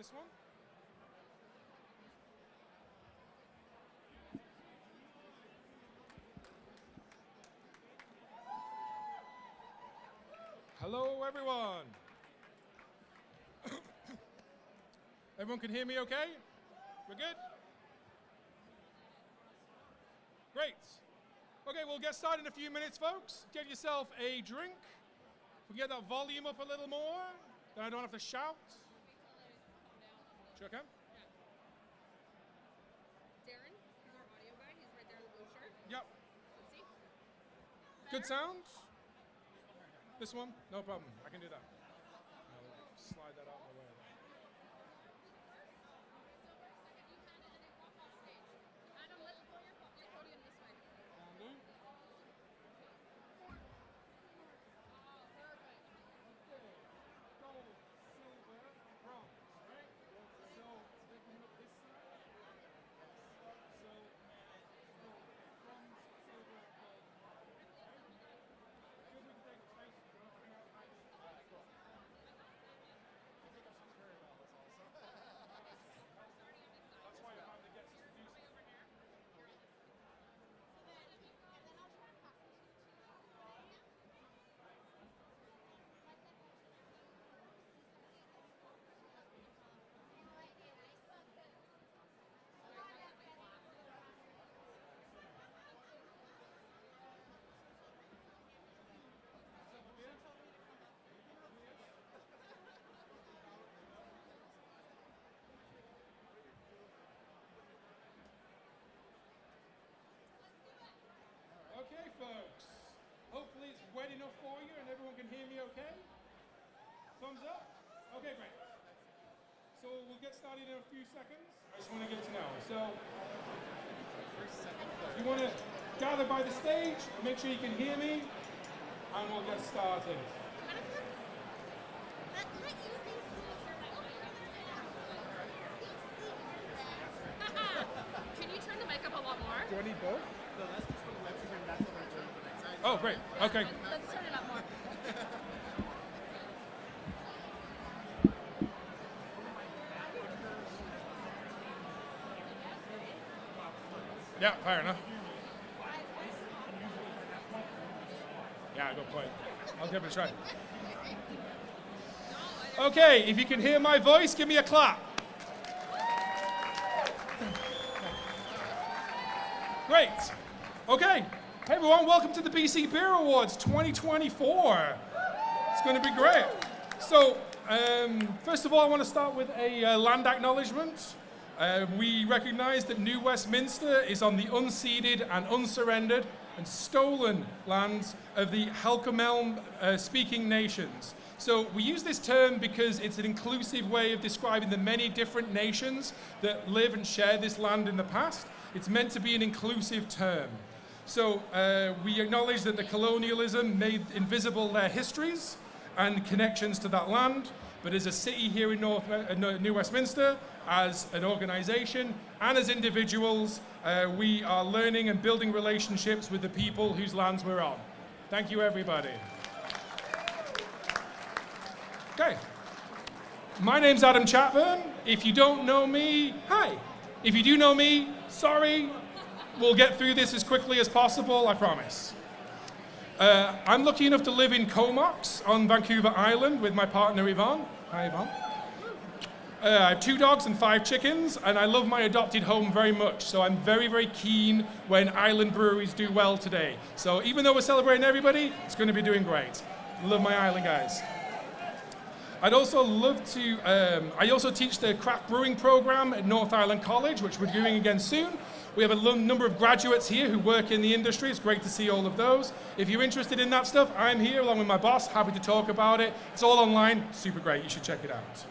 This one? Hello, everyone. Everyone can hear me okay? We're good? Great. Okay, we'll get started in a few minutes, folks. Get yourself a drink. If we get that volume up a little more, then I don't have to shout. Sure can. Darren, he's our audio guy. He's right there in the blue shirt. Yep. See? Good sound? This one? No problem. I can do that. I'll slide that out of the way. Adam, let's pull your podium this way. Blue? Oh, perfect. Gold, silver, bronze, right? So they can look this side. So gold, bronze, silver, gold. Good, we can take a space. That's why I found it gets confusing. Okay, folks. Hopefully it's wet enough for you and everyone can hear me okay. Thumbs up? Okay, great. So we'll get started in a few seconds. I just want to get to know. So if you want to gather by the stage, make sure you can hear me, and we'll get started. Can you turn the mic up a lot more? Do I need both? No, that's just for the web stream. That's what we're doing for next time. Oh, great. Okay. Let's turn it up more. Yeah, fair enough. Yeah, good point. I'll give it a try. Okay, if you can hear my voice, give me a clap. Great. Okay. Hey everyone, welcome to the BC Beer Awards 2024. It's going to be great. So, first of all, I want to start with a land acknowledgement. We recognize that New Westminster is on the unceded and unsurrendered and stolen lands of the Halkomelem speaking nations. So we use this term because it's an inclusive way of describing the many different nations that live and share this land in the past. It's meant to be an inclusive term. So we acknowledge that the colonialism made invisible their histories and connections to that land, but as a city here in New Westminster, as an organization, and as individuals, we are learning and building relationships with the people whose lands we're on. Thank you, everybody. Okay. My name's Adam Chatburn. If you don't know me, hi. If you do know me, sorry. We'll get through this as quickly as possible, I promise. I'm lucky enough to live in Comox on Vancouver Island with my partner Yvonne. Hi, Yvonne. I have 2 dogs and 5 chickens, and I love my adopted home very much. So I'm very, very keen when island breweries do well today. So even though we're celebrating everybody, it's going to be doing great. Love my island guys. I'd also love to, I also teach the craft brewing program at North Island College, which we're doing again soon. We have a number of graduates here who work in the industry. It's great to see all of those. If you're interested in that stuff, I'm here along with my boss, happy to talk about it. It's all online, super great, you should check it out.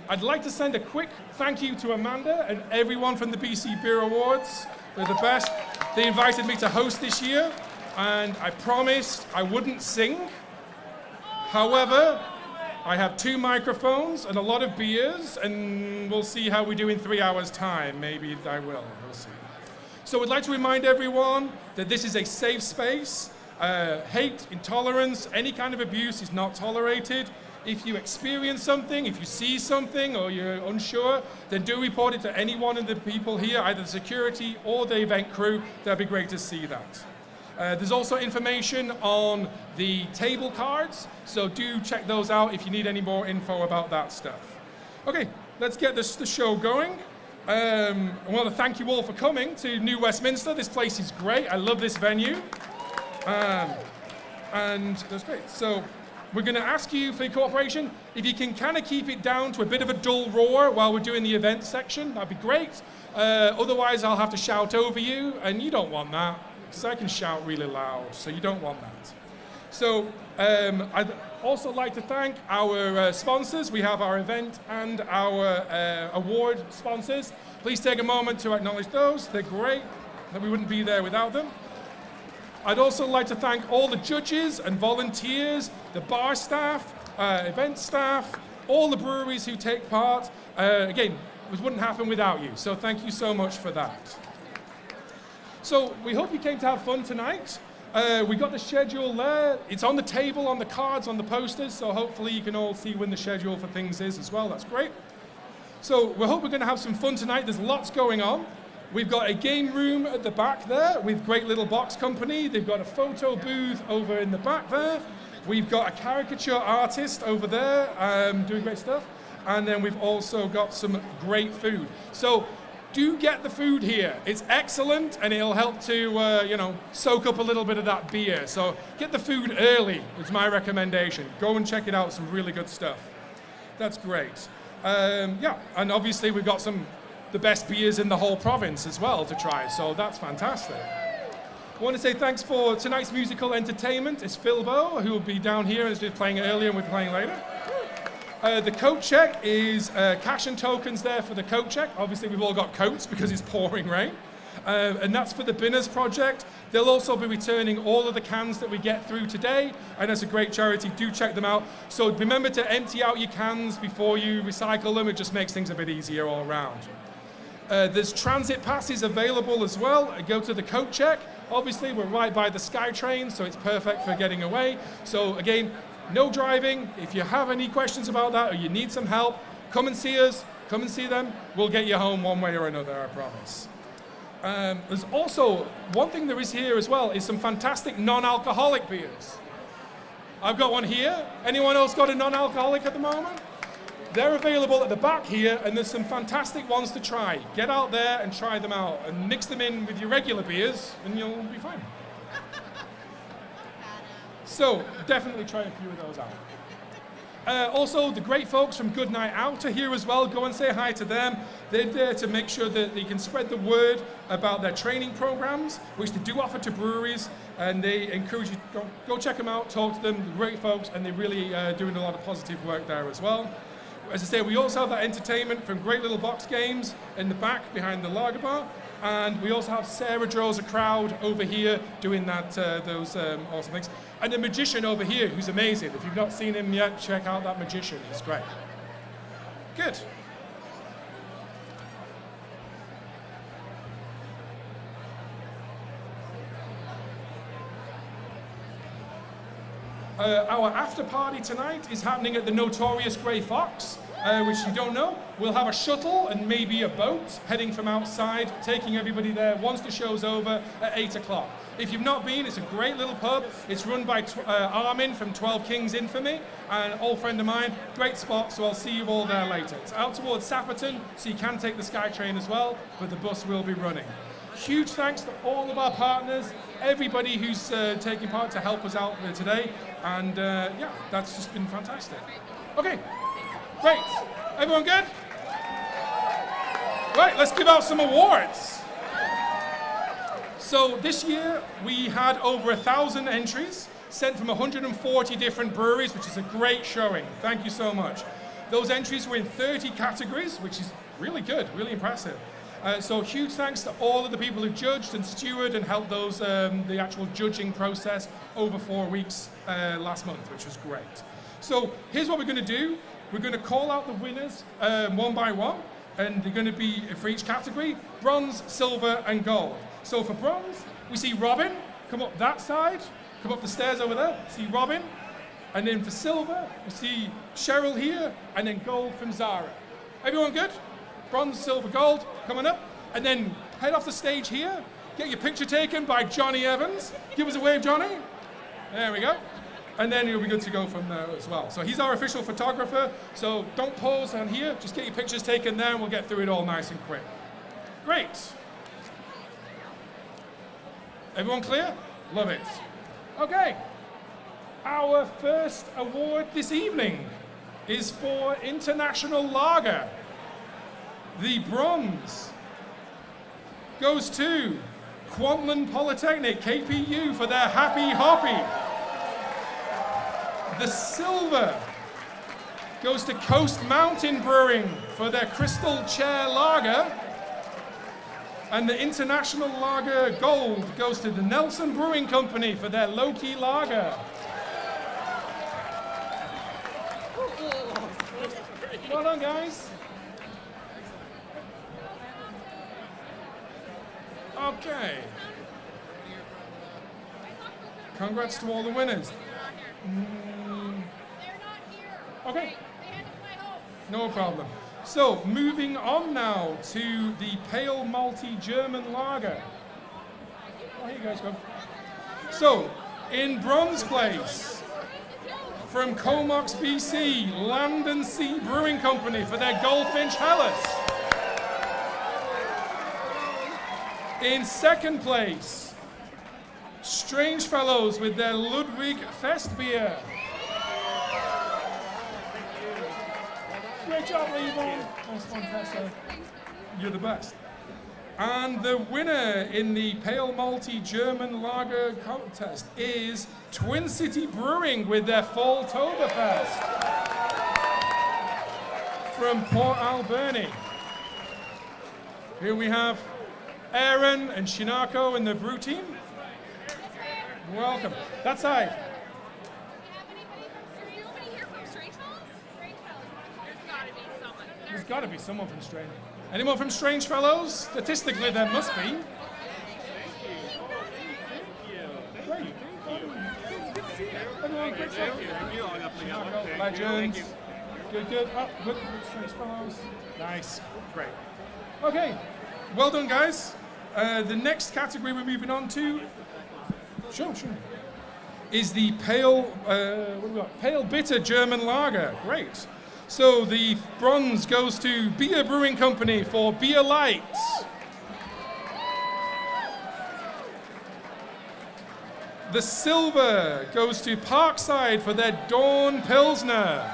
I'd like to send a quick thank you to Amanda and everyone from the BC Beer Awards. They're the best. They invited me to host this year, and I promised I wouldn't sing. However, I have 2 microphones and a lot of beers, and we'll see how we do in 3 hours' time. Maybe I will. We'll see. So I'd like to remind everyone that this is a safe space. Hate, intolerance, any kind of abuse is not tolerated. If you experience something, if you see something or you're unsure, then do report it to any one of the people here, either the security or the event crew. That'd be great to see that. There's also information on the table cards, so do check those out if you need any more info about that stuff. Okay, let's get the show going. I want to thank you all for coming to New Westminster. This place is great. I love this venue. And that's great. So we're going to ask you for your cooperation. If you can kind of keep it down to a bit of a dull roar while we're doing the event section, that'd be great. Otherwise, I'll have to shout over you, and you don't want that, because I can shout really loud, so you don't want that. So I'd also like to thank our sponsors. We have our event and our award sponsors. Please take a moment to acknowledge those. They're great, and we wouldn't be there without them. I'd also like to thank all the judges and volunteers, the bar staff, event staff, all the breweries who take part. Again, it wouldn't happen without you, so thank you so much for that. So we hope you came to have fun tonight. We got the schedule there. It's on the table, on the cards, on the posters, so hopefully you can all see when the schedule for things is as well. That's great. So we hope we're going to have some fun tonight. There's lots going on. We've got a game room at the back there with Great Little Box Company. They've got a photo booth over in the back there. We've got a caricature artist over there doing great stuff. And then we've also got some great food. So do get the food here. It's excellent, and it'll help to, soak up a little bit of that beer. So get the food early is my recommendation. Go and check it out. Some really good stuff. That's great. And obviously we've got the best beers in the whole province as well to try. So that's fantastic. I want to say thanks for tonight's musical entertainment. It's Philbo, who will be down here and has been playing earlier and we're playing later. The coat check is cash and tokens there for the coat check. Obviously, we've all got coats because it's pouring rain. And that's for the Binners Project. They'll also be returning all of the cans that we get through today. And as a great charity, do check them out. So remember to empty out your cans before you recycle them. It just makes things a bit easier all around. There's transit passes available as well. Go to the coat check. Obviously, we're right by the SkyTrain, so it's perfect for getting away. So again, no driving. If you have any questions about that or you need some help, come and see us, come and see them. We'll get you home one way or another, I promise. There's also, one thing there is here as well is some fantastic non-alcoholic beers. I've got one here. Anyone else got a non-alcoholic at the moment? They're available at the back here, and there's some fantastic ones to try. Get out there and try them out and mix them in with your regular beers and you'll be fine. So definitely try a few of those out. Also, the great folks from Good Night Out are here as well. Go and say hi to them. They're there to make sure that they can spread the word about their training programs, which they do offer to breweries, and they encourage you to go check them out, talk to them. They're great folks, and they're really doing a lot of positive work there as well. As I say, we also have that entertainment from Great Little Box Games in the back behind the lager bar. And we also have Sarah Draws a Crowd over here doing those awesome things. And a magician over here who's amazing. If you've not seen him yet, check out that magician. He's great. Good. Our after party tonight is happening at the Notorious Grey Fox, which you don't know. We'll have a shuttle and maybe a boat heading from outside, taking everybody there once the show's over at 8 o'clock. If you've not been, it's a great little pub. It's run by Armin from 12 Kings Infamy, an old friend of mine. Great spot, so I'll see you all there later. It's out towards Sapperton, so you can take the SkyTrain as well, but the bus will be running. Huge thanks to all of our partners, everybody who's taking part to help us out today. And that's just been fantastic. Okay, great. Everyone good? Right, let's give out some awards. So this year we had over 1,000 entries sent from 140 different breweries, which is a great showing. Thank you so much. Those entries were in 30 categories, which is really good, really impressive. So huge thanks to all of the people who judged and stewarded and helped those the actual judging process over 4 weeks last month, which was great. So here's what we're going to do. We're going to call out the winners one by one, and they're going to be for each category: bronze, silver, and gold. So for bronze, we see Robin. Come up that side. Come up the stairs over there. See Robin. And then for silver, we see Cheryl here, and then gold from Zara. Everyone good? Bronze, silver, gold, coming up. And then head off the stage here, get your picture taken by Johnny Evans. Give us a wave, Johnny. There we go. And then you'll be good to go from there as well. So he's our official photographer, so don't pose on here, just get your pictures taken there and we'll get through it all nice and quick. Great. Everyone clear? Love it. Okay. Our first award this evening is for International Lager. The bronze goes to Kwantlen Polytechnic, KPU, for their Happy Hoppy. The silver goes to Coast Mountain Brewing for their Crystal Chair Lager. And the International Lager gold goes to the Nelson Brewing Company for their Loki Lager. Well done, guys. Okay. Congrats to all the winners. They're not here. Okay. They had to fly home. No problem. So, moving on now to the Pale Malty German Lager. Oh, here you guys go. So, in bronze place, from Comox, BC, Land and Sea Brewing Company for their Goldfinch Helles. In second place, Strange Fellows with their Ludwig Fest beer. Great job, Levon. Nice one, Tessa. You're the best. And the winner in the Pale Malty German Lager contest is Twin City Brewing with their Falltoberfest from Port Alberni. Here we have Aaron and Shinako and the brew team. Welcome. That side. Nobody here from Strange Fellows? Strange Fellows. There's got to be someone. There's got to be someone from Strange. Anyone from Strange Fellows? Statistically, there must be. Great. Everyone, great job. Legends. Good, good. Oh, good. Strange Fellows. Nice. Great. Okay. Well done, guys. The next category we're moving on to, sure, is the pale, what have we got? Pale Bitter German Lager. Great. So the bronze goes to Beer Brewing Company for Beer Light. The silver goes to Parkside for their Dawn Pilsner.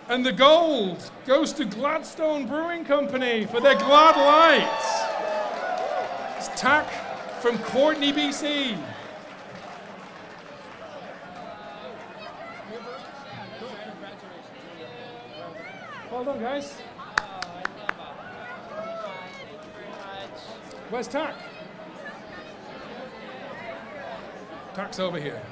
And the gold goes to Gladstone Brewing Company for their Glad Light. It's tack from Courtney, BC. Well done, guys. Where's Tack? Tack's over here.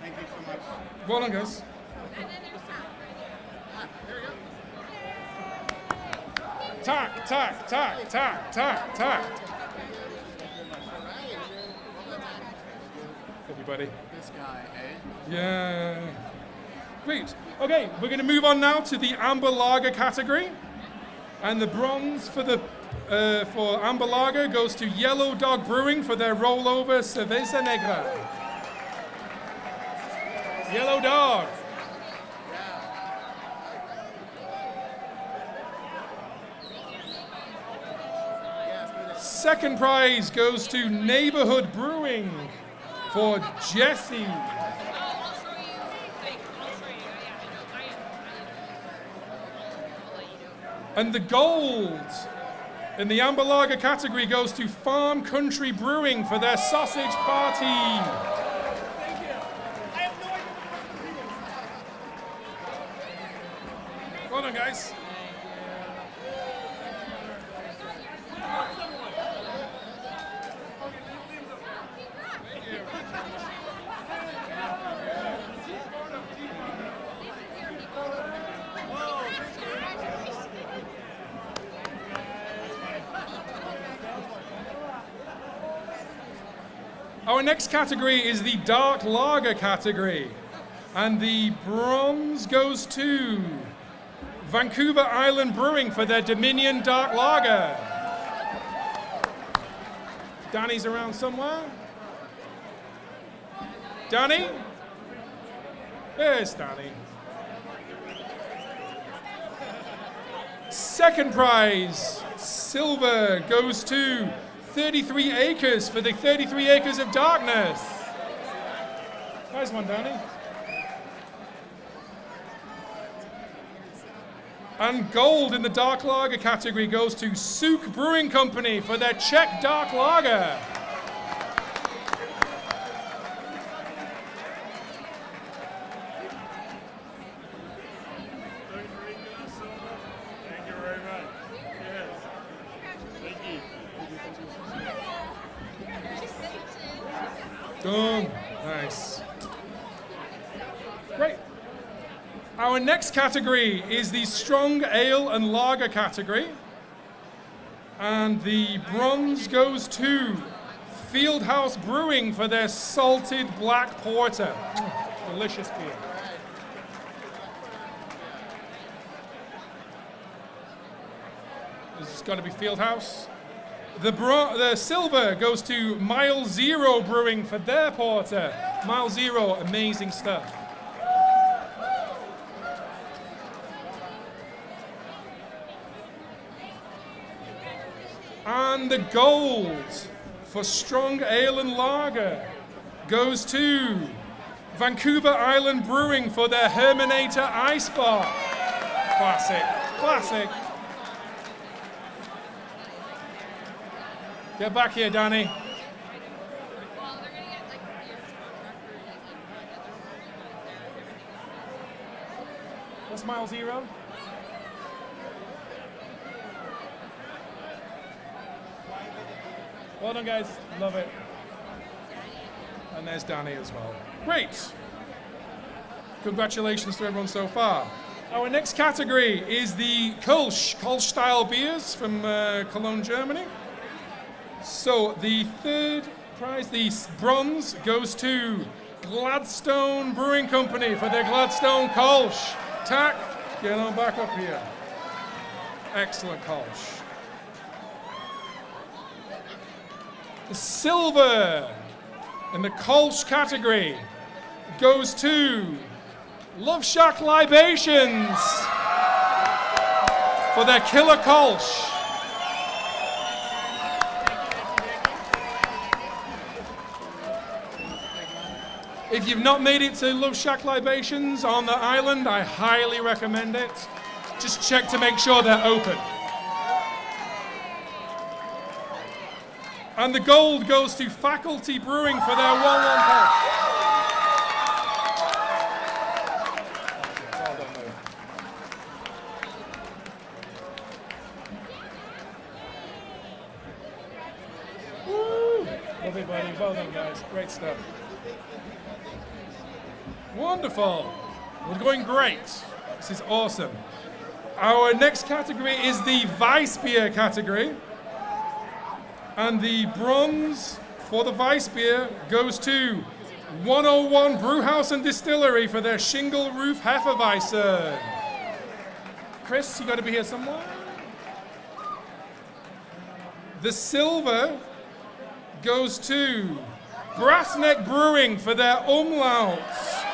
Thank you so much. Well done, guys. And then there's Tom. There we go. Tack, tack, tack, tack, tack, tack. Everybody. This guy, eh? Yeah. Great. Okay, we're going to move on now to the Amber Lager category. And the bronze for the for Amber Lager goes to Yellow Dog Brewing for their rollover Cerveza Negra. Yellow Dog. Second prize goes to Neighborhood Brewing for Jesse. I'll show you. I'll show you. Yeah, I know. I'll let you know. And the gold in the Amber Lager category goes to Farm Country Brewing for their Sausage Party. Thank you. I have no idea what Well done, guys. Our next category is the dark lager category. And the bronze goes to Vancouver Island Brewing for their Dominion Dark Lager. Danny's around somewhere. Danny? There's Danny. Second prize, silver, goes to 33 Acres for the 33 Acres of Darkness. Nice one, Danny. And gold in the dark lager category goes to Souk Brewing Company for their Czech Dark Lager. Thank you very much. Yes. Thank you. Done. Nice. Great. Our next category is the strong ale and lager category. And the bronze goes to Fieldhouse Brewing for their salted black porter. Delicious beer. This has got to be Fieldhouse. The silver goes to Mile Zero Brewing for their porter. Mile Zero, amazing stuff. And the gold for strong ale and lager goes to Vancouver Island Brewing for their Herminator Ice Bar. Classic, classic. Get back here, Danny. Well, they're gonna get like years contract for like input and their everything. What's Mile Zero? Well done, guys. Love it. And there's Danny as well. Great. Congratulations to everyone so far. Our next category is the Kolsch style beers from Cologne, Germany. So the third prize, the bronze, goes to Gladstone Brewing Company for their Gladstone Kolsch. Tack, get on back up here. Excellent Kolsch. The silver in the Kolsch category goes to Love Shack Libations for their Killer Kolsch. If you've not made it to Love Shack Libations on the island, I highly recommend it. Just check to make sure they're open. And the gold goes to Faculty Brewing for their 1-1 Kolsch. Woo! Love it, buddy. Well done, guys. Great stuff. Wonderful. We're going great. This is awesome. Our next category is the Weiss beer category. And the bronze for the Weiss beer goes to 101 Brewhouse and Distillery for their Shingle Roof Hefeweizen. Chris, you got to be here somewhere. The silver goes to Brassneck Brewing for their Umlaut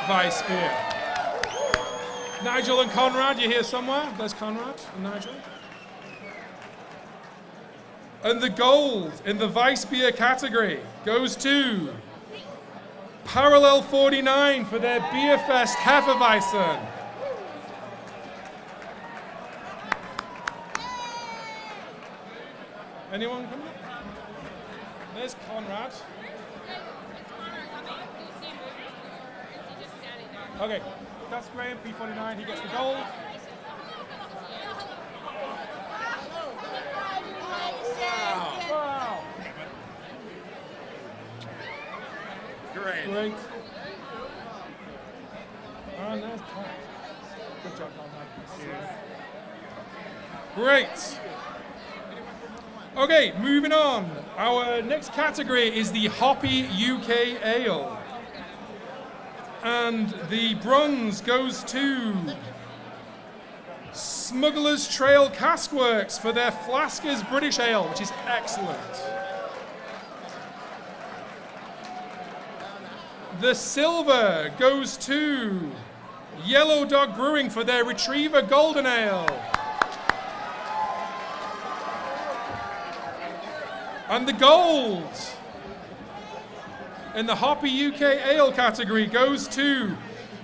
Weiss beer. Nigel and Conrad, you here somewhere? There's Conrad and Nigel. And the gold in the Weiss beer category goes to Parallel 49 for their Bierfest Hefeweizen. Anyone coming up? There's Conrad. Is Connor coming? Do you see him moving? Or is he just standing there? Okay, that's Graham, P49, he gets the gold. Wow. Great. Great. And there's Conrad. Good job, Conrad. Great. Okay, moving on. Our next category is the Hoppy UK Ale. And the bronze goes to Smuggler's Trail Caskworks for their Flaskers British Ale, which is excellent. The silver goes to Yellow Dog Brewing for their Retriever Golden Ale. And the gold in the Hoppy UK Ale category goes to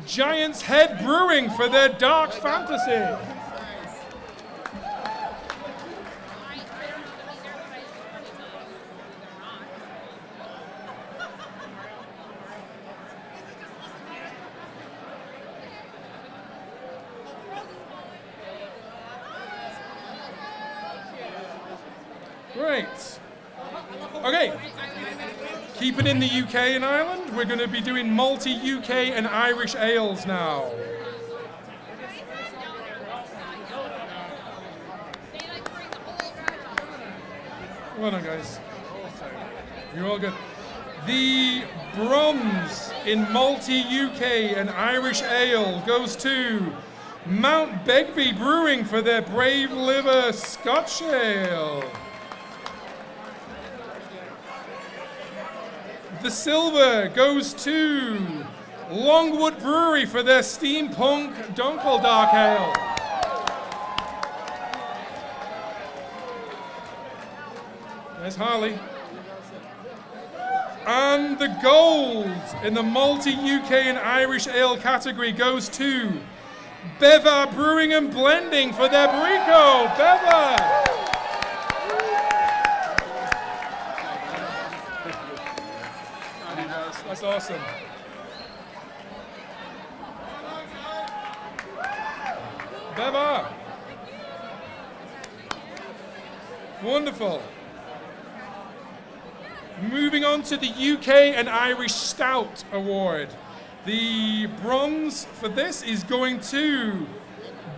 Giant's Head Brewing for their Dark Fantasy. I don't know that these are, but I just wanted to know they're not. Great. Okay. Keep it in the UK and Ireland. We're going to be doing multi-UK and Irish ales now. They like bring the whole Well done, guys. You're all good. The bronze in multi-UK and Irish ale goes to Mount Begbie Brewing for their Brave Liver Scotch Ale. The silver goes to Longwood Brewery for their Steampunk Dunkel Dark Ale. There's Harley. And the gold in the multi-UK and Irish ale category goes to Bevar Brewing and Blending for their Brico. Bevar! That's awesome. Bevar. Wonderful. Moving on to the UK and Irish Stout Award. The bronze for this is going to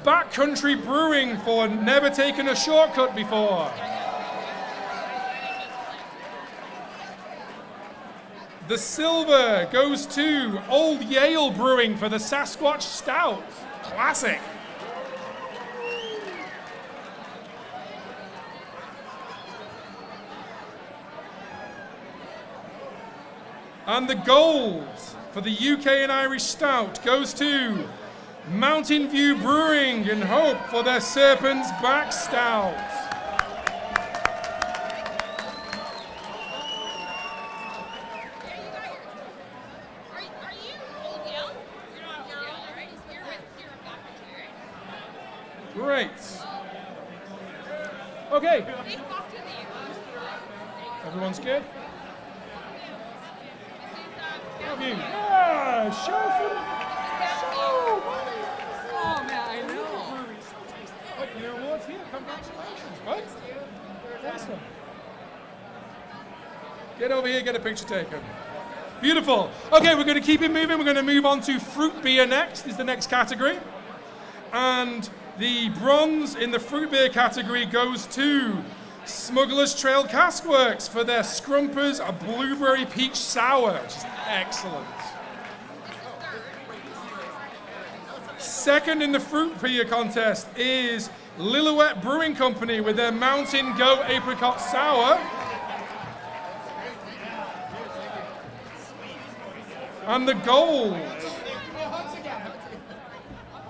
Backcountry Brewing for Never Taken a Shortcut Before. The silver goes to Old Yale Brewing for the Sasquatch Stout. Classic. And the gold for the UK and Irish Stout goes to Mountain View Brewing and Hope for their Serpent's Back Stout. Are you Old Yale? You're not Old Yale, right? You're a Backcountry, right? Great. Okay. They walked in the Everyone's good? This is, Yeah, show for Oh man, I know. Look, your award's here. Congratulations, bud. Awesome. Get over here, get a picture taken. Beautiful. Okay, we're going to keep it moving. We're going to move on to fruit beer next, is the next category. And the bronze in the fruit beer category goes to Smuggler's Trail Caskworks for their Scrumpers a Blueberry Peach Sour, which is excellent. Second in the fruit beer contest is Lillooet Brewing Company with their Mountain Goat Apricot Sour. And the gold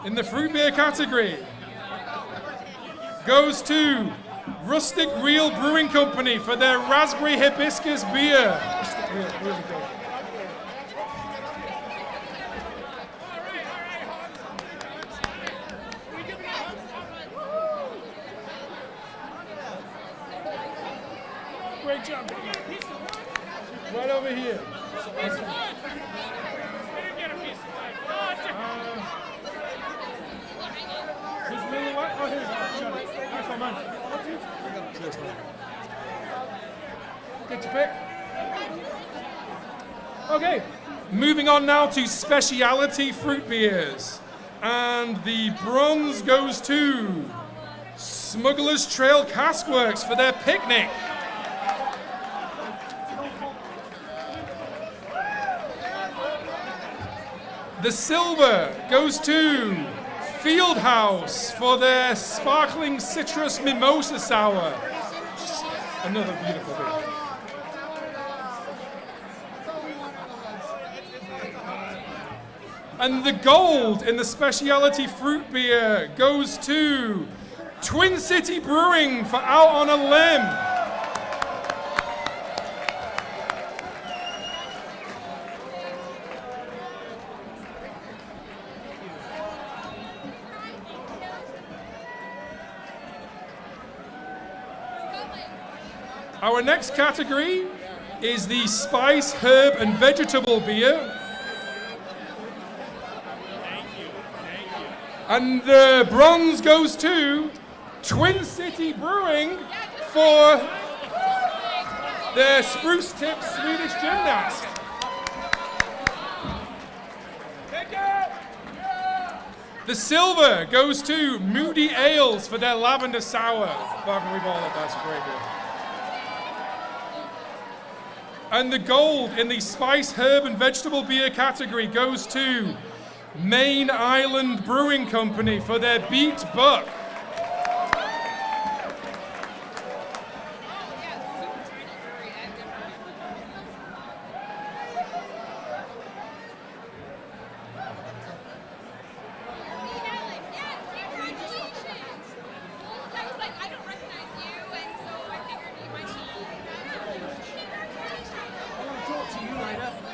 in the fruit beer category goes to Rustic Real Brewing Company for their Raspberry Hibiscus Beer. Great job. Right over here. I didn't get a piece of that. Who's Lily White? Oh, here's nice one, man. Cheers, man. Get your pick. Okay, moving on now to speciality fruit beers. And the bronze goes to Smuggler's Trail Caskworks for their Picnic. The silver goes to Fieldhouse for their sparkling citrus mimosa sour. Another beautiful beer. And the gold in the specialty fruit beer goes to Twin City Brewing for Out on a Limb. Our next category is the spice, herb, and vegetable beer. And the bronze goes to Twin City Brewing for their Spruce Tip Swedish Gymnast. The silver goes to Moody Ales for their Lavender Sour. Fucking we've all had that's great beer. And the gold in the spice, herb, and vegetable beer category goes to Main Island Brewing Company for their Beat Buck.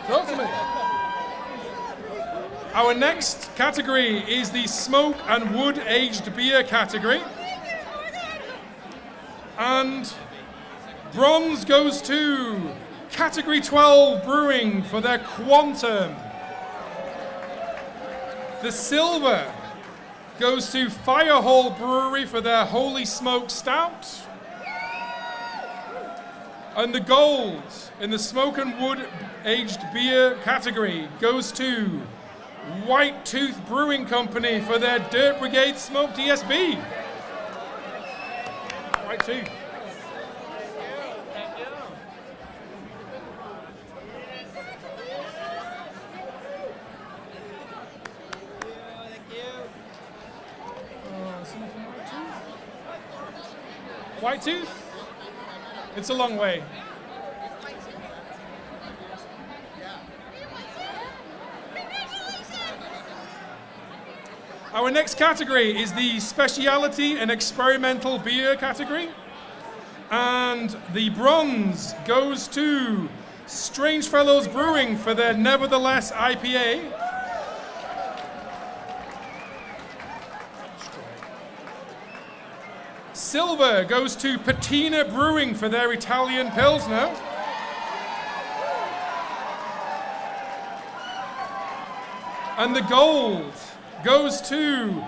Talk to me. Our next category is the smoke and wood aged beer category. And bronze goes to Category 12 Brewing for their Quantum. The silver goes to Firehall Brewery for their Holy Smoke Stout. And the gold in the smoke and wood aged beer category goes to White Tooth Brewing Company for their Dirt Brigade Smoked ESB. White Tooth. White Tooth? It's a long way. Our next category is the specialty and experimental beer category. And the bronze goes to Strange Fellows Brewing for their Nevertheless IPA. Silver goes to Patina Brewing for their Italian Pilsner. And the gold goes to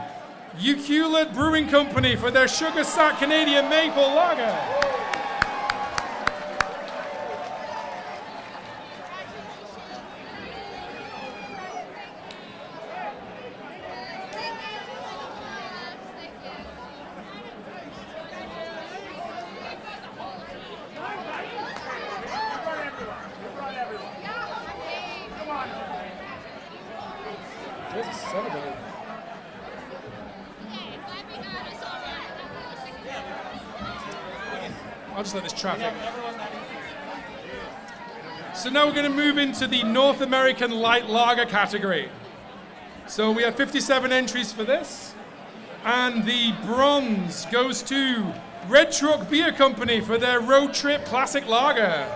Uculate Brewing Company for their Sugar Sack Canadian Maple Lager. I'll just let this traffic. So now we're going to move into the North American Light Lager category. So we have 57 entries for this. And the bronze goes to Red Truck Beer Company for their Road Trip Classic Lager.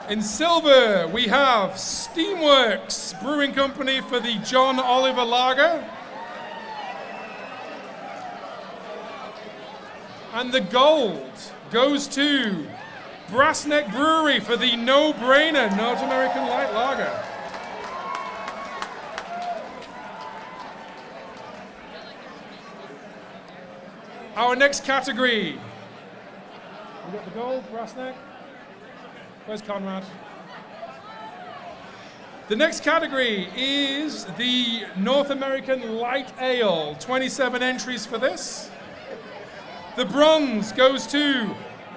In silver, we have Steamworks Brewing Company for the John Oliver Lager. And the gold goes to Brassneck Brewery for the No Brainer North American Light Lager. Our next category. We got the gold, Brassneck. Where's Conrad? The next category is the North American Light Ale. 27 entries for this. The bronze goes to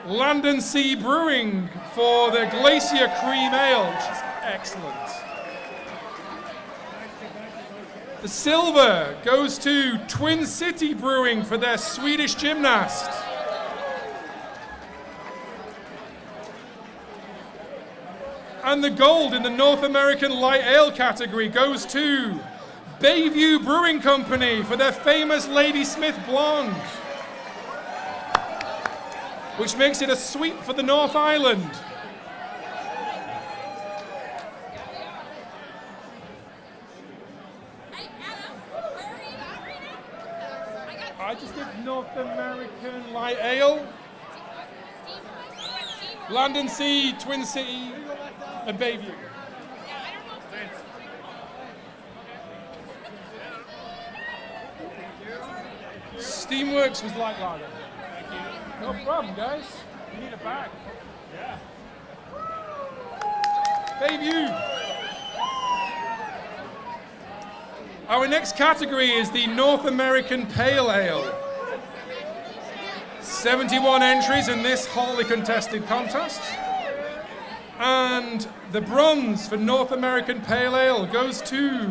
Land and Sea Brewing for their Glacier Cream Ale, which is Excellent. The silver goes to Twin City Brewing for their Swedish gymnast. And the gold in the North American Light Ale category goes to Bayview Brewing Company for their famous Lady Smith Blonde, which makes it a sweep for the North Island. Hey, Adam, where are you at right now? I just did North American Light Ale, Land and Sea, Twin City, and Bayview. Steamworks was light lager. No problem, guys. You need a bag. Yeah. Bayview. Our next category is the North American Pale Ale. 71 entries in this hotly contested contest. And the bronze for North American Pale Ale goes to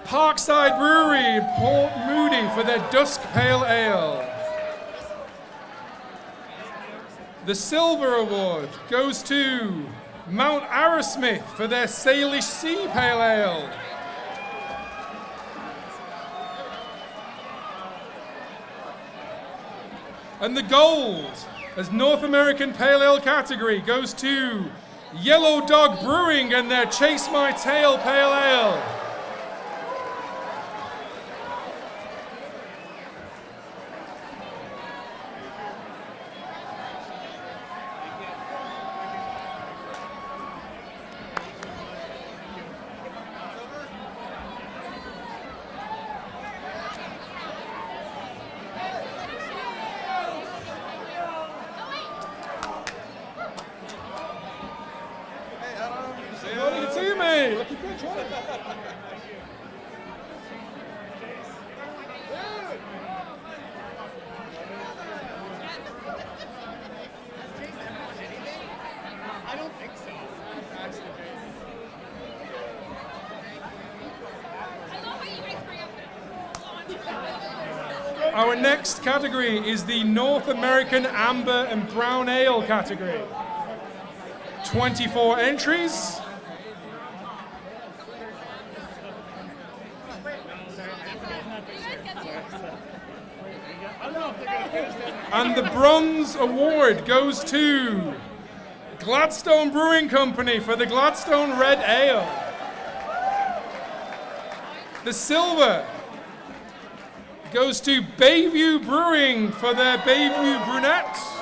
Parkside Brewery in Port Moody for their Dusk Pale Ale. The silver award goes to Mount Arrowsmith for their Salish Sea Pale Ale. And the gold, as North American Pale Ale category, goes to Yellow Dog Brewing and their Chase My Tail Pale Ale. Look to me. Look at good job. I don't think so. Our next category is the North American Amber and Brown Ale category. 24 entries. And the bronze award goes to Gladstone Brewing Company for the Gladstone Red Ale. The silver goes to Bayview Brewing for their Bayview Brunette.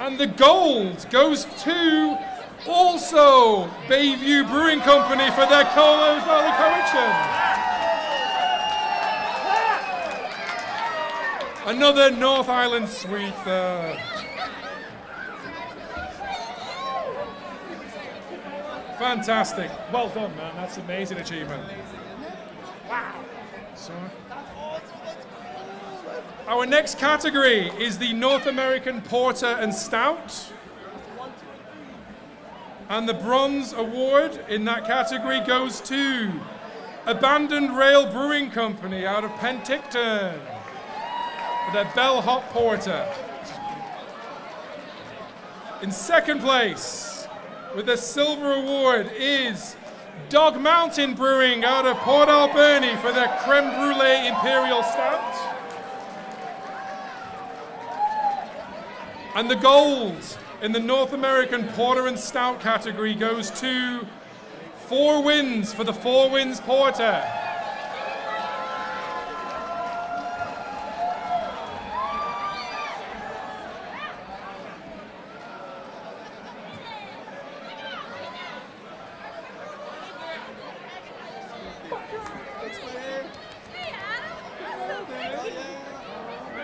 And the gold goes to also Bayview Brewing Company for their Colos Valley Collection. Another North Island sweet there. Fantastic. Well done, man. That's an amazing achievement. Wow. Sorry. Our next category is the North American Porter and Stout. And the bronze award in that category goes to Abandoned Rail Brewing Company out of Penticton for their Bell Hop Porter. In second place, with the silver award, is Dog Mountain Brewing out of Port Alberni for their Creme Brulee Imperial Stout. And the gold in the North American Porter and Stout category goes to Four Winds for the Four Winds Porter.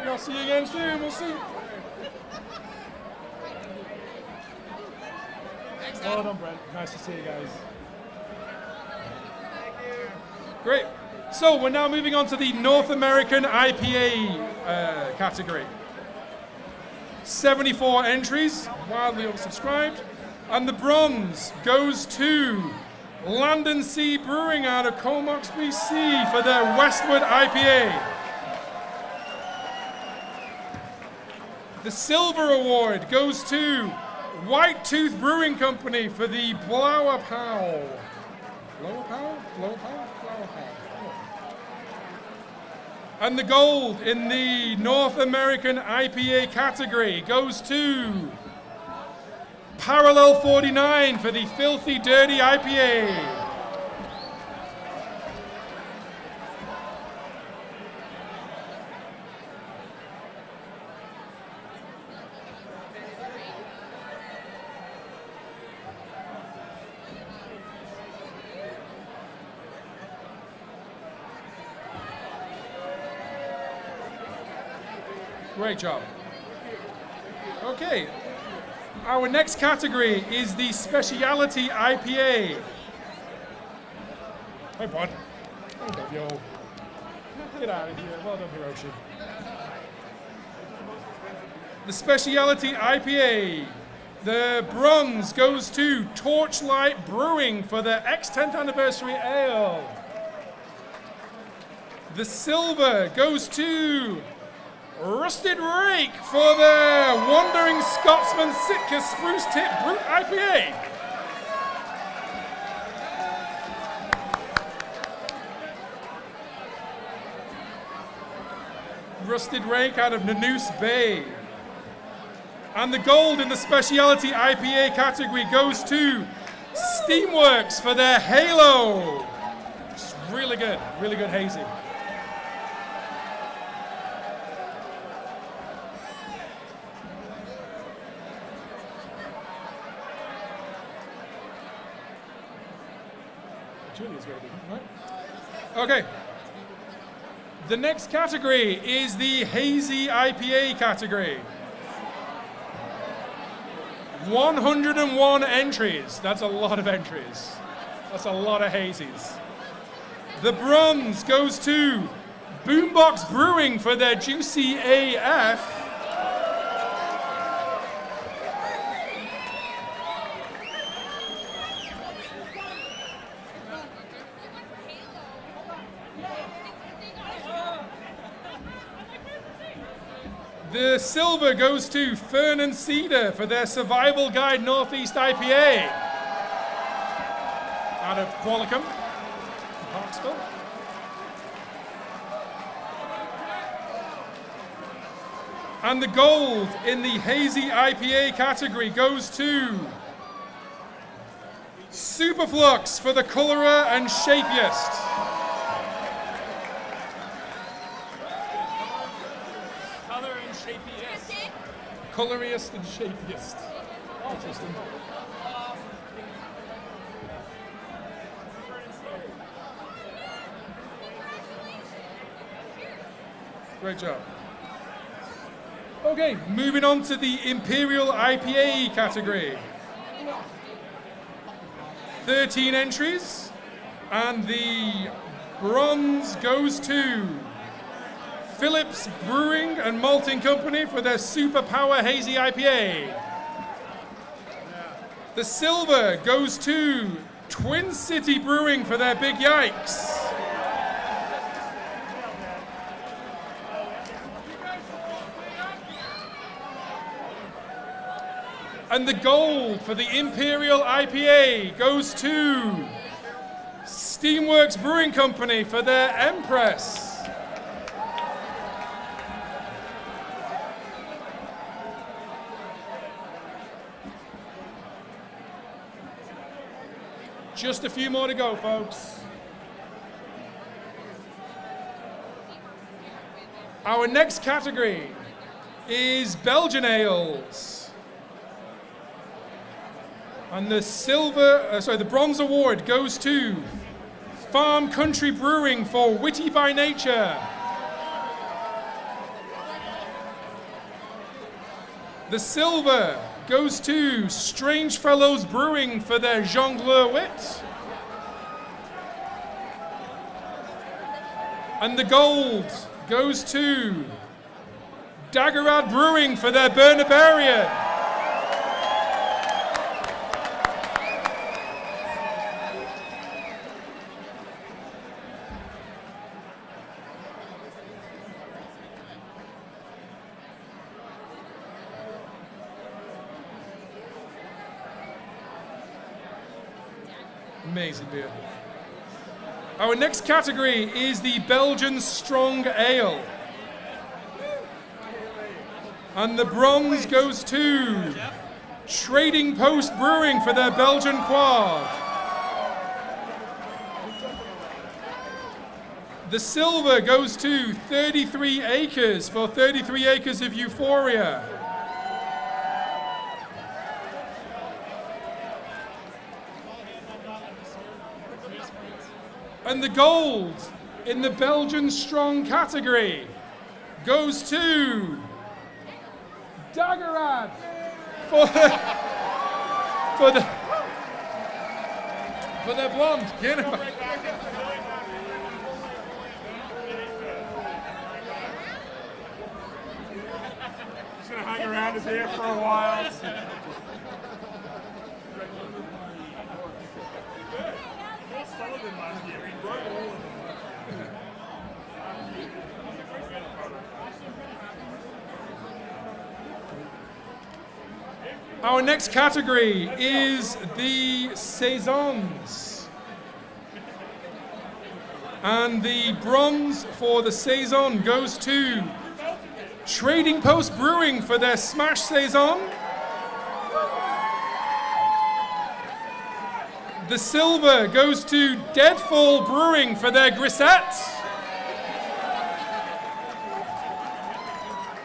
I'll see you again soon. We'll see. Well done, Brent. Nice to see you guys. Great. So we're now moving on to the North American IPA category. 74 entries, wildly oversubscribed. And the bronze goes to Land and Sea Brewing out of Comox, BC for their Westwood IPA. The silver award goes to White Tooth Brewing Company for the Blower Pow. Blower Pow? Blower Pow? Blower Pow. And the gold in the North American IPA category goes to Parallel 49 for the Filthy Dirty IPA. Great job. Okay. Our next category is the Specialty IPA. Hi, bud. I love you. Get out of here. Well done, Hiroshi. The Specialty IPA. The bronze goes to Torchlight Brewing for their X10th Anniversary Ale. The silver goes to Rusted Rake for their Wandering Scotsman Sitka Spruce Tip Brute IPA. Rusted Rake out of Nanoose Bay. And the gold in the Specialty IPA category goes to Steamworks for their Halo. It's really good hazy. Julia's ready, right? Okay. The next category is the Hazy IPA category. 101 entries. That's a lot of entries. That's a lot of hazies. The bronze goes to Boombox Brewing for their Juicy AF. The silver goes to Fern and Cedar for their Survival Guide Northeast IPA out of Qualicum, Parksville. And the gold in the Hazy IPA category goes to Superflux for the Colorer and Shapiest. Coloriest and shapiest. Interesting. Great job. Okay, moving on to the Imperial IPA category. 13 entries, and the bronze goes to Phillips Brewing and Malting Company for their Super Power Hazy IPA. The silver goes to Twin City Brewing for their Big Yikes. And the gold for the Imperial IPA goes to Steamworks Brewing Company for their Empress. Just a few more to go, folks. Our next category is Belgian ales. And the bronze award goes to Farm Country Brewing for Witty by Nature. The silver goes to Strange Fellows Brewing for their Jongleur Wit. And the gold goes to Daggerad Brewing for their Bernabarian. Amazing beer. Our next category is the Belgian Strong Ale. And the bronze goes to Trading Post Brewing for their Belgian Quad. The silver goes to 33 Acres for 33 Acres of Euphoria. And the gold in the Belgian Strong category goes to Daggerad for their blonde. You know? Just gonna hang around here for a while. Our next category is the Saisons. And the bronze for the Saison goes to Trading Post Brewing for their Smash Saison. The silver goes to Deadfall Brewing for their Grisette.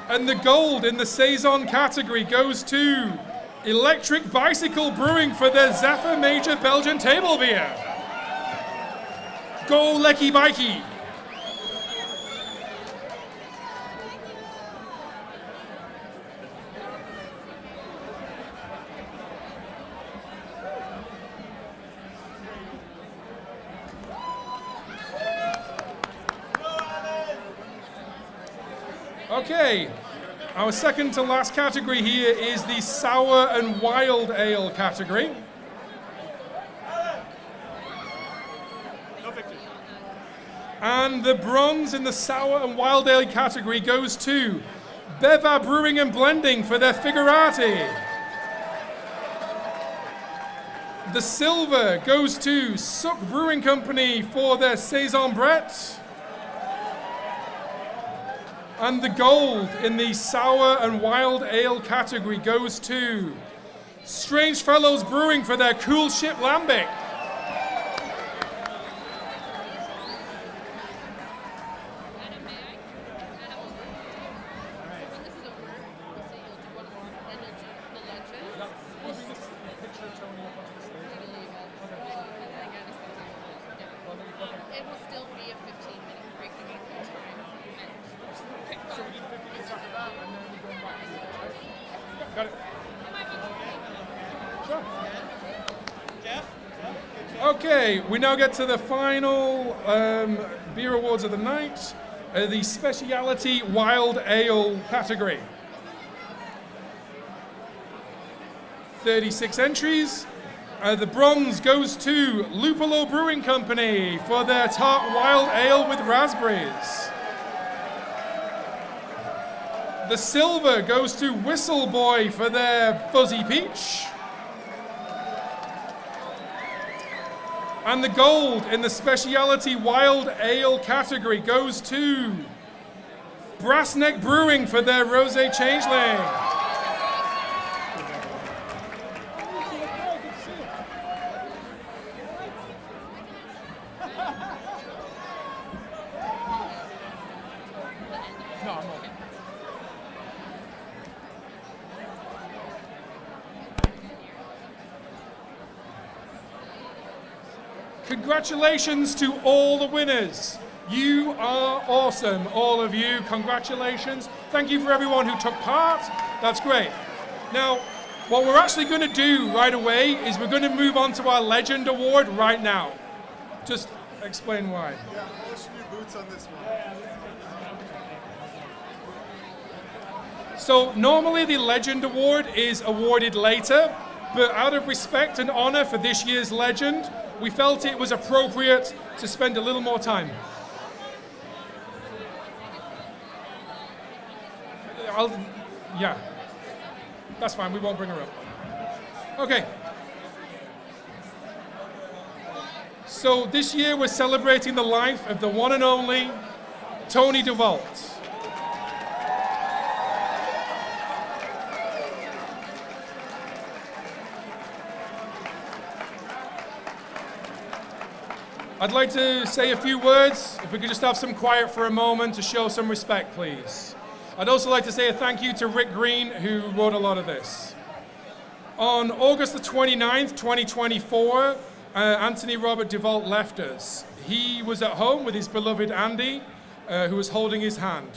And the gold in the Saison category goes to Electric Bicycle Brewing for their Zephyr Major Belgian Table Beer. Go Lecky Bikey! Okay, our second to last category here is the Sour and Wild Ale category. And the bronze in the Sour and Wild Ale category goes to Beva Brewing and Blending for their Figurati. The silver goes to Suck Brewing Company for their Saison Brett. And the gold in the Sour and Wild Ale category goes to Strange Fellows Brewing for their Cool Ship Lambic. Adam, may I? Adam, so when this is over, we'll say you'll do one more, then you'll do the legends. We'll leave it. And then again, it's going to take it will still be a 15-minute break. You get more time. So we need 50 minutes after that, and then we go back. Got it. Sure. Jeff? Okay, we now get to the final beer awards of the night, the Specialty Wild Ale category. 36 entries. The bronze goes to Lupolo Brewing Company for their Tart Wild Ale with raspberries. The silver goes to Whistle Boy for their Fuzzy Peach. And the gold in the Specialty Wild Ale category goes to Brassneck Brewing for their Rosé Changeling. No, I'm okay. Congratulations to all the winners. You are awesome, all of you. Congratulations. Thank you for everyone who took part. That's great. Now, what we're actually going to do right away is we're going to move on to our Legend Award right now. Just explain why. Yeah, polish your boots on this one. So normally the Legend Award is awarded later, but out of respect and honor for this year's Legend, we felt it was appropriate to spend a little more time. Yeah, that's fine, we won't bring her up. Okay. So this year we're celebrating the life of the one and only Tony DeVault. I'd like to say a few words, if we could just have some quiet for a moment to show some respect, please. I'd also like to say a thank you to Rick Green, who wrote a lot of this. On August the 29th, 2024, Anthony Robert DeVault left us. He was at home with his beloved Andy, who was holding his hand.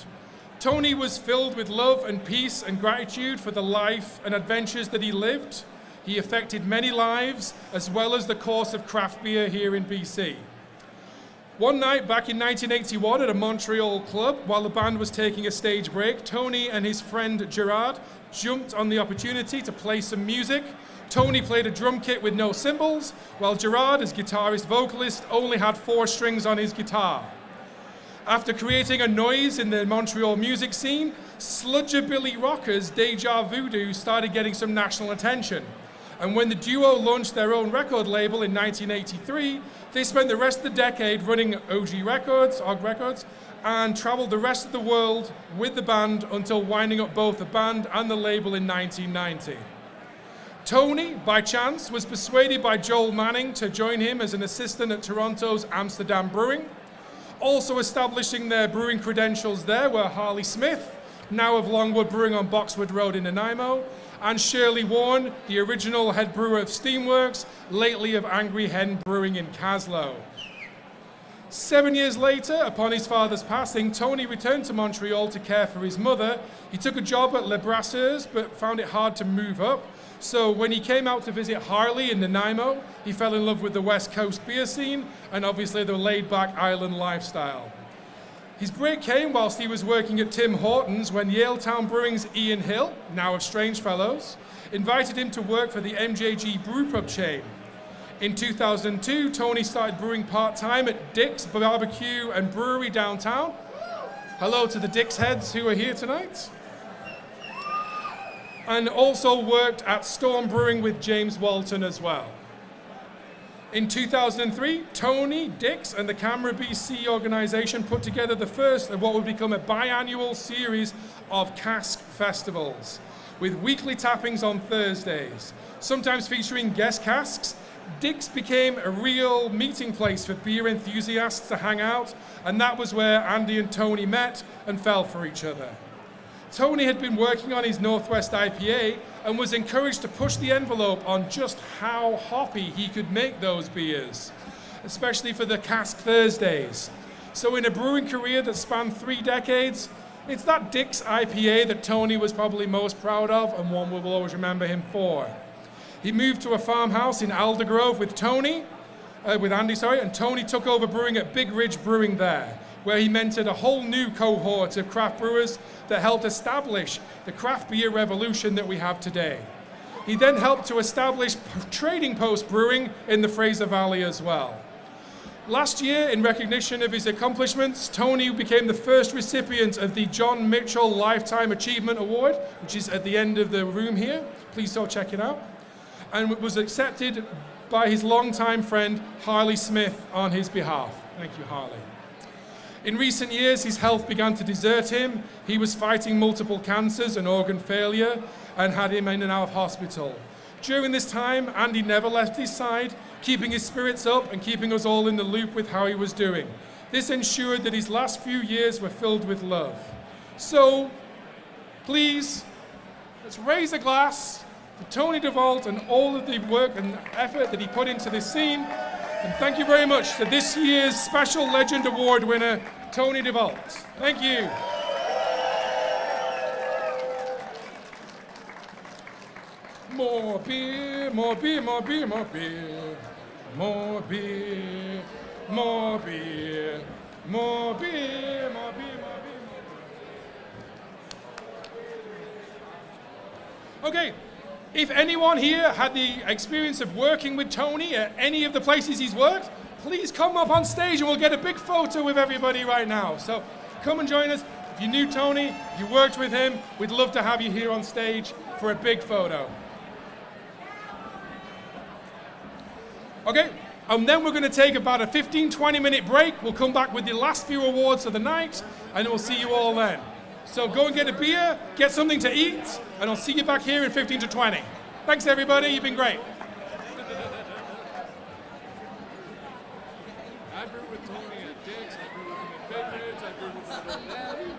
Tony was filled with love and peace and gratitude for the life and adventures that he lived. He affected many lives, as well as the course of craft beer here in BC. One night back in 1981 at a Montreal club, while the band was taking a stage break, Tony and his friend Gerard jumped on the opportunity to play some music. Tony played a drum kit with no cymbals, while Gerard, as guitarist vocalist, only had 4 strings on his guitar. After creating a noise in the Montreal music scene, sludgebilly rockers Deja Voodoo started getting some national attention. And when the duo launched their own record label in 1983, they spent the rest of the decade running OG Records, and traveled the rest of the world with the band until winding up both the band and the label in 1990. Tony, by chance, was persuaded by Joel Manning to join him as an assistant at Toronto's Amsterdam Brewing. Also establishing their brewing credentials there were Harley Smith, now of Longwood Brewing on Boxwood Road in Nanaimo, and Shirley Warren, the original head brewer of Steamworks, lately of Angry Hen Brewing in Caslow. 7 years later, upon his father's passing, Tony returned to Montreal to care for his mother. He took a job at Le Brasseurs, but found it hard to move up. So when he came out to visit Harley in Nanaimo, he fell in love with the West Coast beer scene and obviously the laid-back island lifestyle. His break came whilst he was working at Tim Hortons when Yaletown Brewing's Ian Hill, now of Strangefellows, invited him to work for the MJG Brewpub chain. In 2002, Tony started brewing part-time at Dick's Barbecue and Brewery downtown. Hello to the Dick's heads who are here tonight. And also worked at Storm Brewing with James Walton as well. In 2003, Tony, Dick's, and the Camera BC organization put together the first of what would become a biannual series of cask festivals, with weekly tappings on Thursdays, sometimes featuring guest casks. Dick's became a real meeting place for beer enthusiasts to hang out, and that was where Andy and Tony met and fell for each other. Tony had been working on his Northwest IPA and was encouraged to push the envelope on just how hoppy he could make those beers, especially for the cask Thursdays. So in a brewing career that spanned 3 decades, it's that Dick's IPA that Tony was probably most proud of and one we will always remember him for. He moved to a farmhouse in Aldergrove with Andy, and Tony took over brewing at Big Ridge Brewing there, where he mentored a whole new cohort of craft brewers that helped establish the craft beer revolution that we have today. He then helped to establish Trading Post Brewing in the Fraser Valley as well. Last year, in recognition of his accomplishments, Tony became the first recipient of the John Mitchell Lifetime Achievement Award, which is at the end of the room here. Please go check it out. And it was accepted by his longtime friend, Harley Smith, on his behalf. Thank you, Harley. In recent years, his health began to desert him. He was fighting multiple cancers and organ failure and had him in and out of hospital. During this time, Andy never left his side, keeping his spirits up and keeping us all in the loop with how he was doing. This ensured that his last few years were filled with love. So, please, let's raise a glass for Tony DeVault and all of the work and effort that he put into this scene. And thank you very much to this year's Special Legend Award winner, Tony DeVault. Thank you. More beer, more beer, more beer, more beer, more beer. more beer, more beer, more beer, more beer. Okay, if anyone here had the experience of working with Tony at any of the places he's worked, please come up on stage and we'll get a big photo with everybody right now. So come and join us. If you knew Tony, if you worked with him, we'd love to have you here on stage for a big photo. Okay, and then we're going to take about a 15-20 minute break. We'll come back with the last few awards of the night, and we'll see you all then. So go and get a beer, get something to eat, and I'll see you back here in 15 to 20. Thanks, everybody. You've been great. I brew with Tony at Dick's, I brew with him at Bedford's, I brew with him at Labby.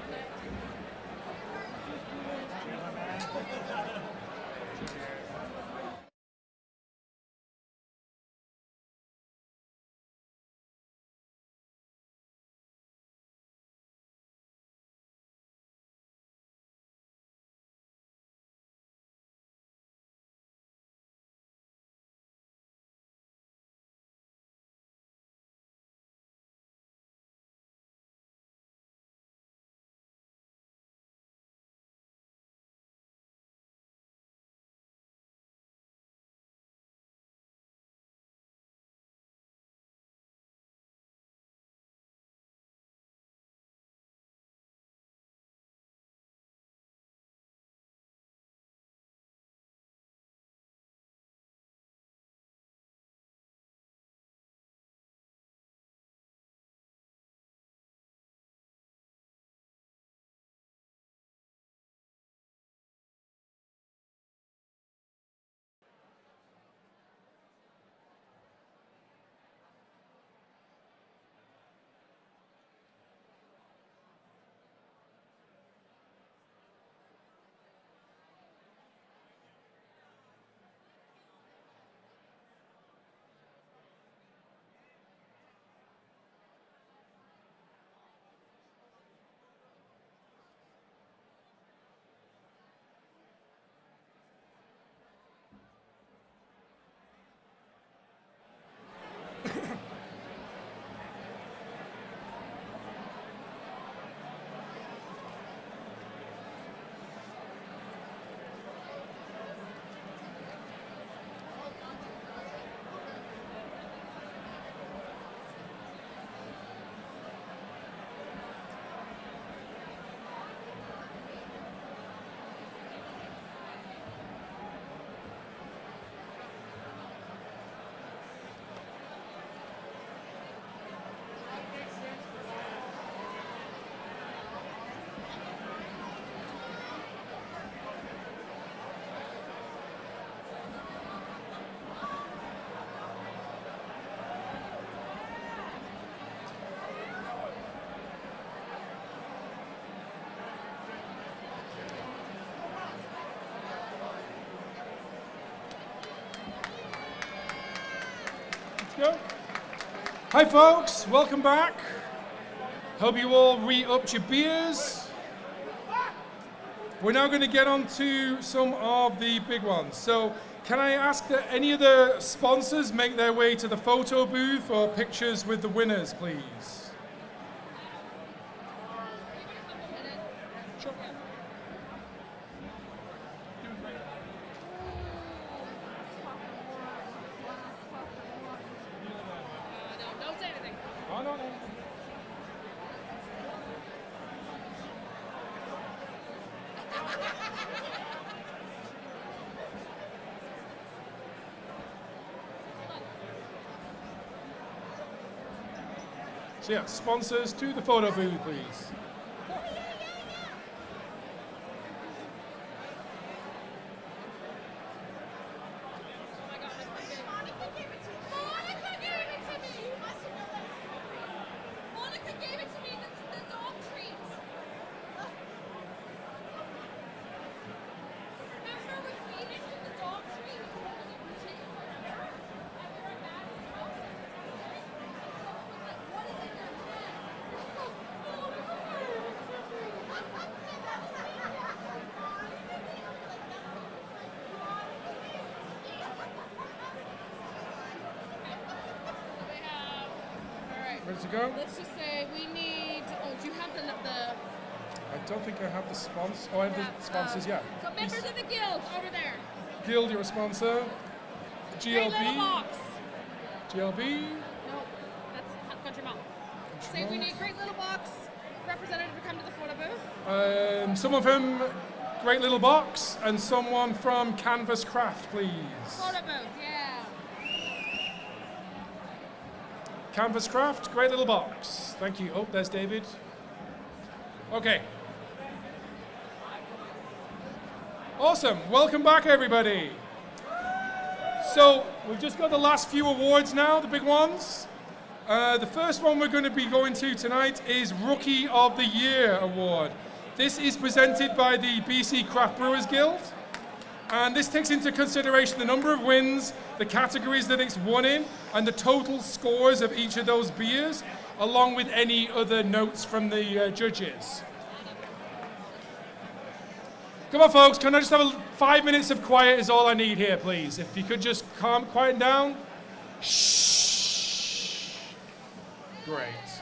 Go. Hi folks, welcome back. Hope you all re-upped your beers. We're now going to get on to some of the big ones. So can I ask that any of the sponsors make their way to the photo booth for pictures with the winners, please? Sure. No, don't say anything. Oh, no, no. So yeah, sponsors to the photo booth, please. Ready to go? Let's just say we need. Oh, do you have the I don't think I have the sponsor. Oh, I have the sponsors, yeah. So members of the guild over there. Guild, you're a sponsor. Great little GLB. box. GLB. No, that's Country Malt. Say we need Great Little Box representative to come to the photo booth. Someone from Great Little Box and someone from Canvas Craft, please. Photo booth, yeah. Canvas Craft, Great Little Box. Thank you. Oh, there's David. Okay. Awesome. Welcome back, everybody. So, we've just got the last few awards now, the big ones. The first one we're going to be going to tonight is Rookie of the Year Award. This is presented by the BC Craft Brewers Guild. And this takes into consideration the number of wins, the categories that it's won in, and the total scores of each of those beers, along with any other notes from the judges. Come on, folks, can I just have 5 minutes of quiet is all I need here, please. If you could just quiet down. Shh. Great.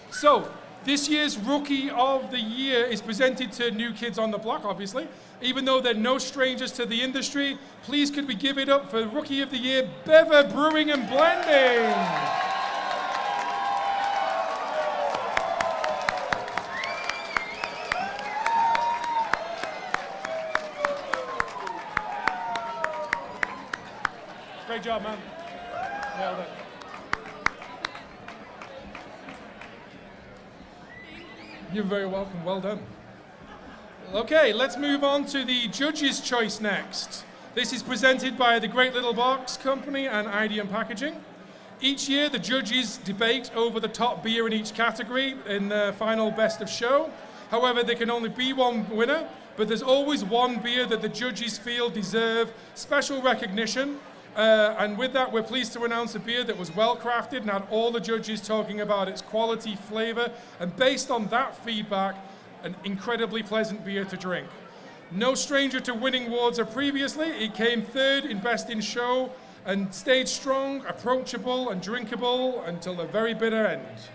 So, this year's Rookie of the Year is presented to new kids on the block, obviously. Even though they're no strangers to the industry, please could we give it up for Rookie of the Year, Bever Brewing and Blending. Great job, man. Nailed it. You're very welcome. Well done. Okay, let's move on to the Judge's Choice next. This is presented by the Great Little Box Company and IDM Packaging. Each year, the judges debate over the top beer in each category in the final best of show. However, there can only be one winner, but there's always one beer that the judges feel deserve special recognition. And with that, we're pleased to announce a beer that was well crafted and had all the judges talking about its quality, flavor, and based on that feedback, an incredibly pleasant beer to drink. No stranger to winning awards or previously, it came third in Best in Show and stayed strong, approachable, and drinkable until the very bitter end.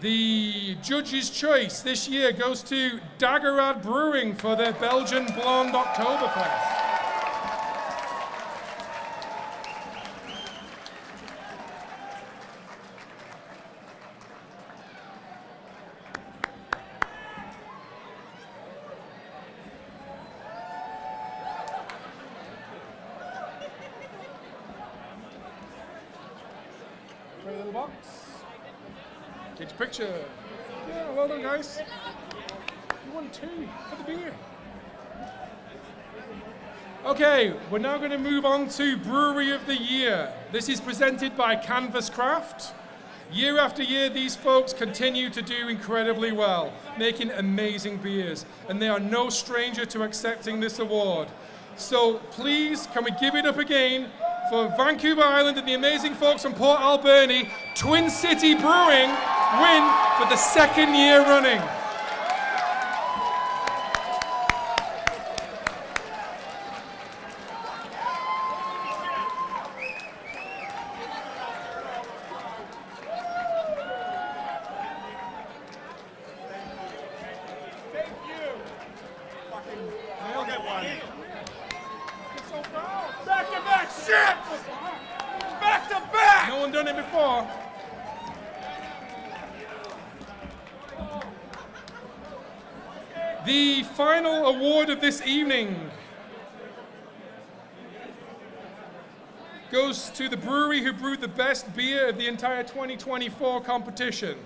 The judge's choice this year goes to Daggerad Brewing for their Belgian Blonde Oktoberfest. Great little box. Get your picture. Yeah, well done, guys. You won 2 for the beer. Okay, we're now going to move on to Brewery of the Year. This is presented by Canvas Craft. Year after year, these folks continue to do incredibly well, making amazing beers, and they are no stranger to accepting this award. So please, can we give it up again for Vancouver Island and the amazing folks from Port Alberni, Twin City Brewing win for the 2nd year running. Thank you. Fucking, I'll get one. Back to back ships! Back to back! No one done it before. The final award of this evening goes to the brewery who brewed the best beer of the entire 2024 competition.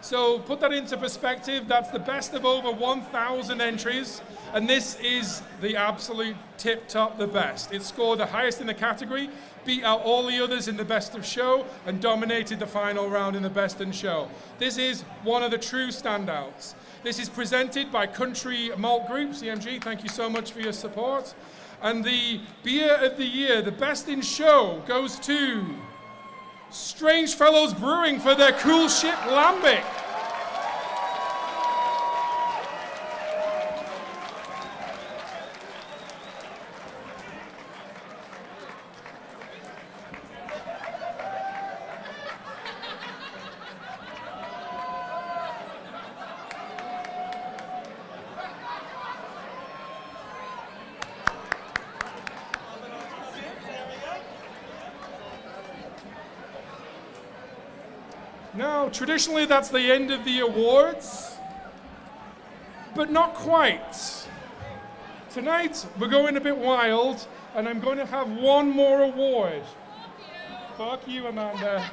So put that into perspective, that's the best of over 1,000 entries, and this is the absolute tip-top, the best. It scored the highest in the category, beat out all the others in the best of show, and dominated the final round in the best in show. This is one of the true standouts. This is presented by Country Malt Group, CMG, thank you so much for your support. And the beer of the year, the best in show, goes to Strange Fellows Brewing for their Cool Ship Lambic. Now, traditionally, that's the end of the awards, but not quite. Tonight, we're going a bit wild, and I'm going to have one more award. Fuck you, Amanda.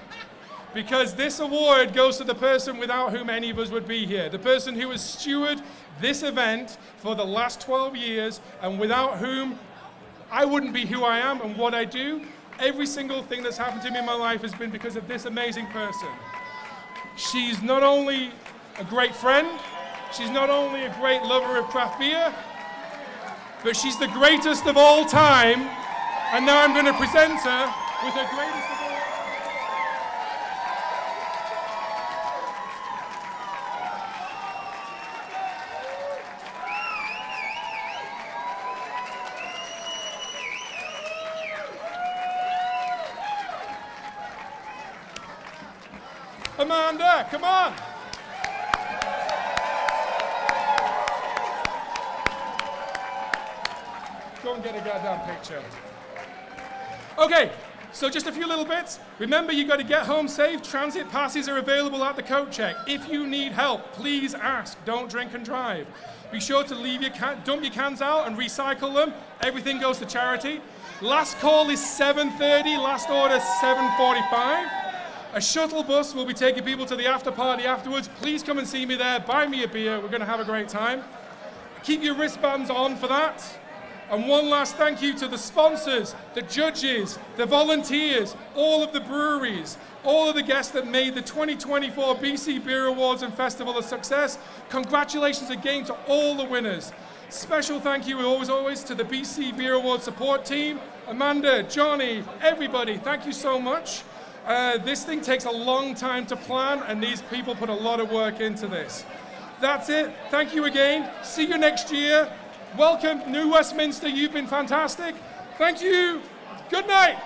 Because this award goes to the person without whom any of us would be here. The person who has stewarded this event for the last 12 years, and without whom I wouldn't be who I am and what I do. Every single thing that's happened to me in my life has been because of this amazing person. She's not only a great friend, she's not only a great lover of craft beer, but she's the greatest of all time. And now I'm going to present her with her greatest of all. Amanda, come on. Go and get a goddamn picture. Okay, so just a few little bits. Remember, you got to get home safe. Transit passes are available at the coat check. If you need help, please ask. Don't drink and drive. Be sure to leave your dump your cans out and recycle them. Everything goes to charity. Last call is 7:30. Last order 7:45. A shuttle bus will be taking people to the after party afterwards. Please come and see me there. Buy me a beer. We're going to have a great time. Keep your wristbands on for that. And one last thank you to the sponsors, the judges, the volunteers, all of the breweries, all of the guests that made the 2024 BC Beer Awards and Festival a success. Congratulations again to all the winners. Special thank you always to the BC Beer Awards support team. Amanda, Johnny, everybody, thank you so much. This thing takes a long time to plan, and these people put a lot of work into this. That's it. Thank you again. See you next year. Welcome, New Westminster. You've been fantastic. Thank you. Good night.